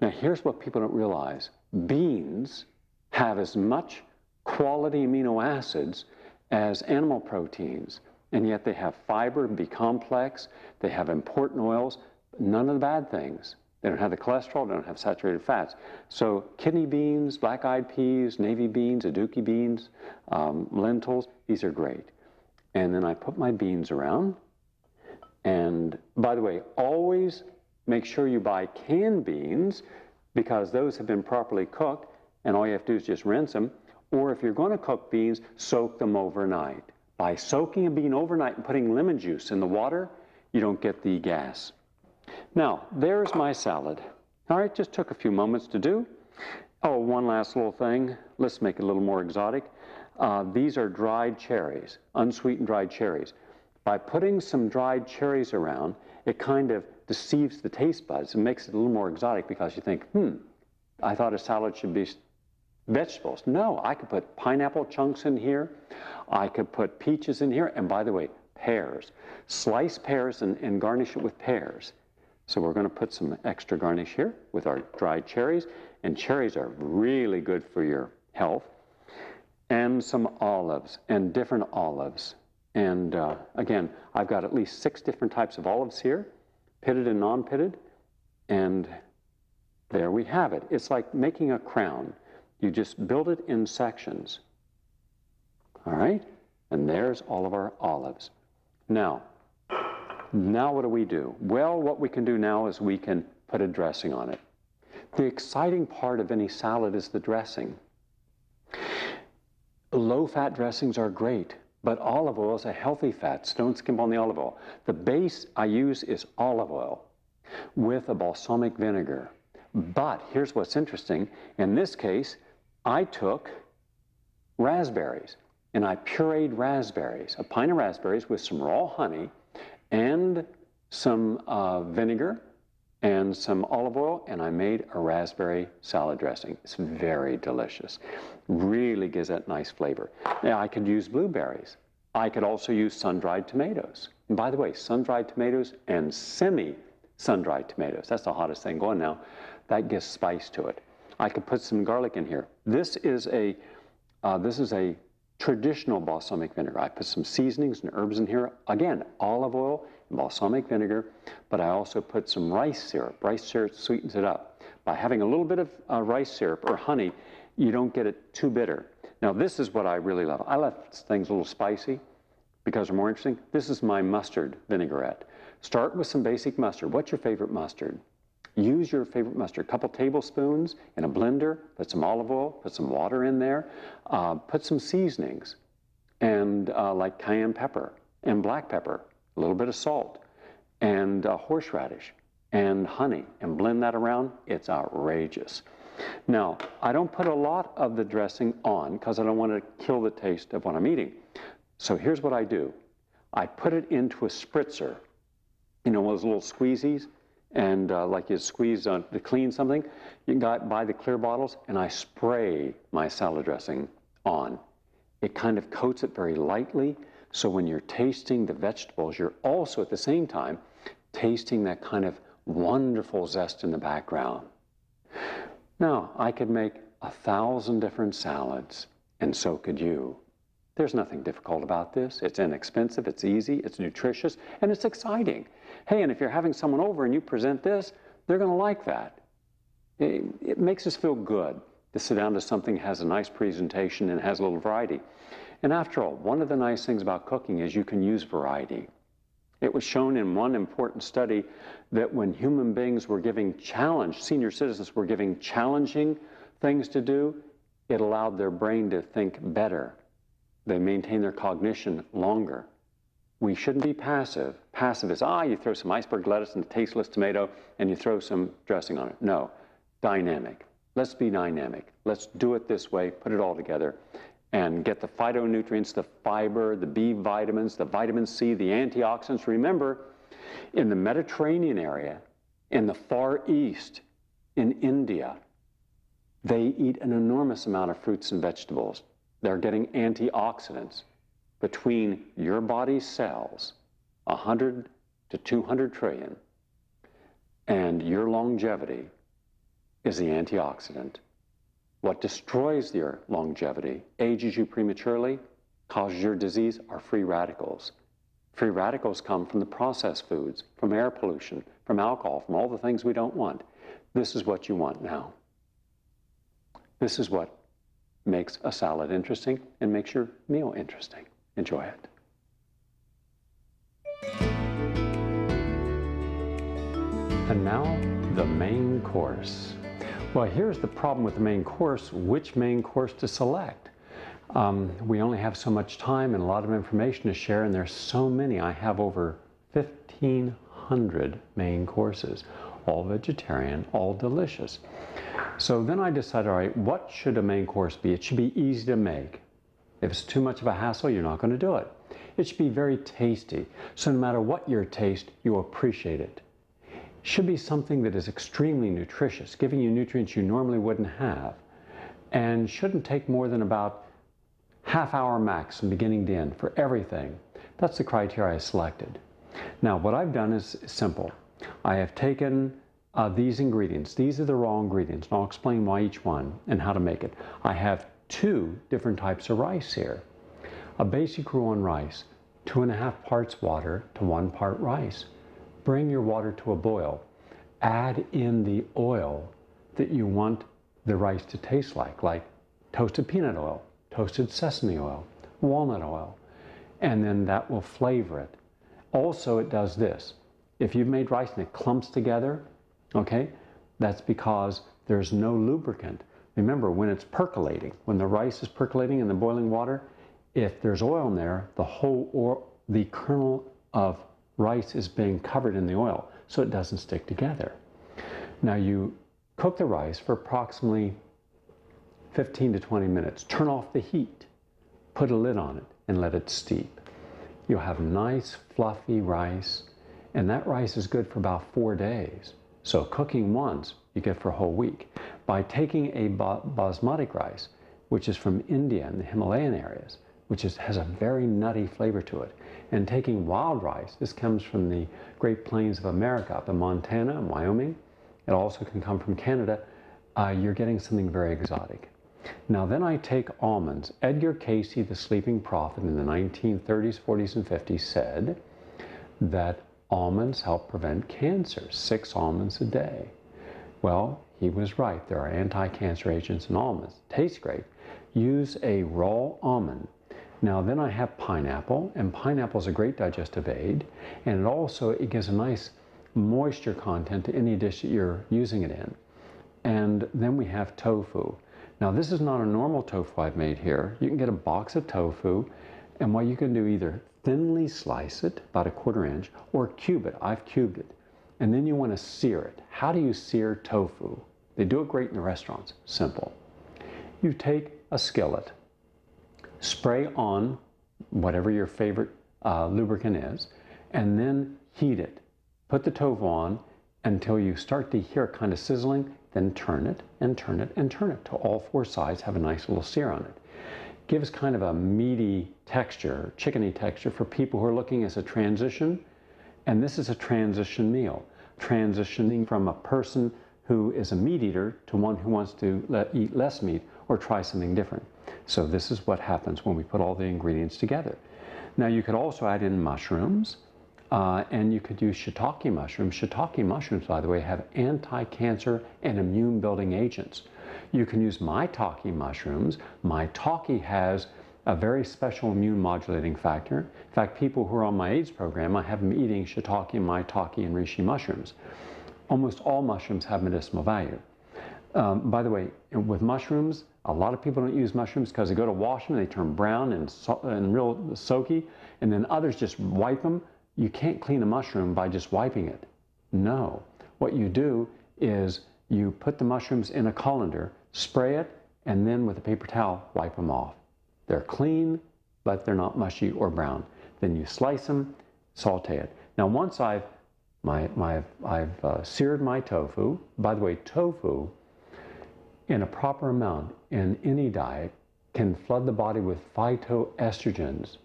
Now, here's what people don't realize. Beans have as much quality amino acids as animal proteins, and yet they have fiber, B complex, they have important oils, none of the bad things. They don't have the cholesterol, they don't have saturated fats. So kidney beans, black-eyed peas, navy beans, aduki beans, lentils, these are great. And then I put my beans around. And by the way, always make sure you buy canned beans because those have been properly cooked and all you have to do is just rinse them. Or if you're going to cook beans, soak them overnight. By soaking a bean overnight and putting lemon juice in the water, you don't get the gas. Now, there's my salad. All right, just took a few moments to do. Oh, one last little thing. Let's make it a little more exotic. These are dried cherries, unsweetened dried cherries. By putting some dried cherries around, it kind of deceives the taste buds and makes it a little more exotic because you think, I thought a salad should be vegetables. No, I could put pineapple chunks in here. I could put peaches in here. And by the way, pears. Slice pears and garnish it with pears. So we're going to put some extra garnish here with our dried cherries. And cherries are really good for your health. And some olives and different olives. And again, I've got at least 6 different types of olives here, pitted and non-pitted. And there we have it. It's like making a crown. You just build it in sections. All right? And there's all of our olives. Now what do we do? Well, what we can do now is we can put a dressing on it. The exciting part of any salad is the dressing. Low-fat dressings are great, but olive oil is a healthy fat, so don't skimp on the olive oil. The base I use is olive oil with a balsamic vinegar. But here's what's interesting. In this case, I took raspberries, and I pureed raspberries, a pint of raspberries with some raw honey and some vinegar and some olive oil, and I made a raspberry salad dressing. It's very delicious. Really gives that nice flavor. Now, I could use blueberries. I could also use sun-dried tomatoes. And by the way, sun-dried tomatoes and semi-sun-dried tomatoes, that's the hottest thing going now. That gives spice to it. I could put some garlic in here. This is a traditional balsamic vinegar. I put some seasonings and herbs in here. Again, olive oil and balsamic vinegar, but I also put some rice syrup. Rice syrup sweetens it up. By having a little bit of rice syrup or honey, you don't get it too bitter. Now, this is what I really love. I love things a little spicy because they're more interesting. This is my mustard vinaigrette. Start with some basic mustard. What's your favorite mustard? Use your favorite mustard. A couple tablespoons in a blender, put some olive oil, put some water in there, put some seasonings, and like cayenne pepper and black pepper, a little bit of salt, and horseradish, and honey, and blend that around. It's outrageous. Now, I don't put a lot of the dressing on because I don't want to kill the taste of what I'm eating. So here's what I do. I put it into a spritzer, you know, those little squeezies, and like you squeeze to clean something, you can buy the clear bottles, and I spray my salad dressing on. It kind of coats it very lightly, so when you're tasting the vegetables, you're also at the same time tasting that kind of wonderful zest in the background. Now, I could make 1,000 different salads, and so could you. There's nothing difficult about this. It's inexpensive, it's easy, it's nutritious, and it's exciting. Hey, and if you're having someone over and you present this, they're going to like that. It makes us feel good to sit down to something that has a nice presentation and has a little variety. And after all, one of the nice things about cooking is you can use variety. It was shown in one important study that when human beings were giving senior citizens were giving challenging things to do, it allowed their brain to think better. They maintain their cognition longer. We shouldn't be passive. Passive is, you throw some iceberg lettuce and a tasteless tomato and you throw some dressing on it. No, dynamic. Let's be dynamic. Let's do it this way, put it all together, and get the phytonutrients, the fiber, the B vitamins, the vitamin C, the antioxidants. Remember, in the Mediterranean area, in the Far East, in India, they eat an enormous amount of fruits and vegetables. They're getting antioxidants. Between your body's cells, 100 to 200 trillion, and your longevity, is the antioxidant. What destroys your longevity, ages you prematurely, causes your disease are free radicals. Free radicals come from the processed foods, from air pollution, from alcohol, from all the things we don't want. This is what you want now. This is what makes a salad interesting and makes your meal interesting. Enjoy it. And now, the main course. Well, here's the problem with the main course: which main course to select. We only have so much time and a lot of information to share, and there's so many. I have over 1,500 main courses, all vegetarian, all delicious. So then I decided, all right, what should a main course be? It should be easy to make. If it's too much of a hassle, you're not going to do it. It should be very tasty, so no matter what your taste, you appreciate it. Should be something that is extremely nutritious, giving you nutrients you normally wouldn't have, and shouldn't take more than about half-hour max from beginning to end for everything. That's the criteria I selected. Now, what I've done is simple. I have taken these ingredients. These are the raw ingredients, and I'll explain why each one and how to make it. I have 2 different types of rice here. A basic Rouen rice, 2.5 parts water to 1 part rice. Bring your water to a boil. Add in the oil that you want the rice to taste like toasted peanut oil, toasted sesame oil, walnut oil, and then that will flavor it. Also, it does this. If you've made rice and it clumps together, okay, that's because there's no lubricant. Remember, when it's percolating, when the rice is percolating in the boiling water, if there's oil in there, the kernel of rice is being covered in the oil, so it doesn't stick together. Now you cook the rice for approximately 15 to 20 minutes. Turn off the heat, put a lid on it, and let it steep. You'll have nice, fluffy rice, and that rice is good for about 4 days. So cooking once, you get for a whole week. By taking a basmati rice, which is from India and the Himalayan areas, which has a very nutty flavor to it, and taking wild rice, this comes from the Great Plains of America, up in Montana and Wyoming. It also can come from Canada. You're getting something very exotic. Now then I take almonds. Edgar Cayce, the sleeping prophet in the 1930s, 40s, and 50s said that almonds help prevent cancer, 6 almonds a day. Well, he was right. There are anti-cancer agents in almonds. Tastes great. Use a raw almond. Now then I have pineapple, and pineapple is a great digestive aid, and it gives a nice moisture content to any dish that you're using it in. And then we have tofu. Now this is not a normal tofu I've made here. You can get a box of tofu, and what you can do, either thinly slice it, about 1/4 inch, or cube it. I've cubed it. And then you want to sear it. How do you sear tofu? They do it great in the restaurants. Simple. You take a skillet, spray on whatever your favorite lubricant is, and then heat it. Put the tofu on until you start to hear it kind of sizzling, then turn it and turn it and turn it till all 4 sides have a nice little sear on it. Gives kind of a meaty texture, chickeny texture for people who are looking as a transition, and this is a transition meal, transitioning from a person who is a meat eater to one who wants to eat less meat or try something different. So this is what happens when we put all the ingredients together. Now you could also add in mushrooms, and you could use shiitake mushrooms. Shiitake mushrooms, by the way, have anti-cancer and immune-building agents. You can use maitake mushrooms. Maitake has a very special immune-modulating factor. In fact, people who are on my AIDS program, I have them eating shiitake, maitake, and reishi mushrooms. Almost all mushrooms have medicinal value. By the way, with mushrooms, a lot of people don't use mushrooms because they go to wash them, they turn brown and real soaky, and then others just wipe them. You can't clean a mushroom by just wiping it. No. What you do is you put the mushrooms in a colander, spray it, and then with a paper towel, wipe them off. They're clean, but they're not mushy or brown. Then you slice them, saute it. Now once I've seared my tofu. By the way, tofu in a proper amount in any diet can flood the body with phytoestrogens,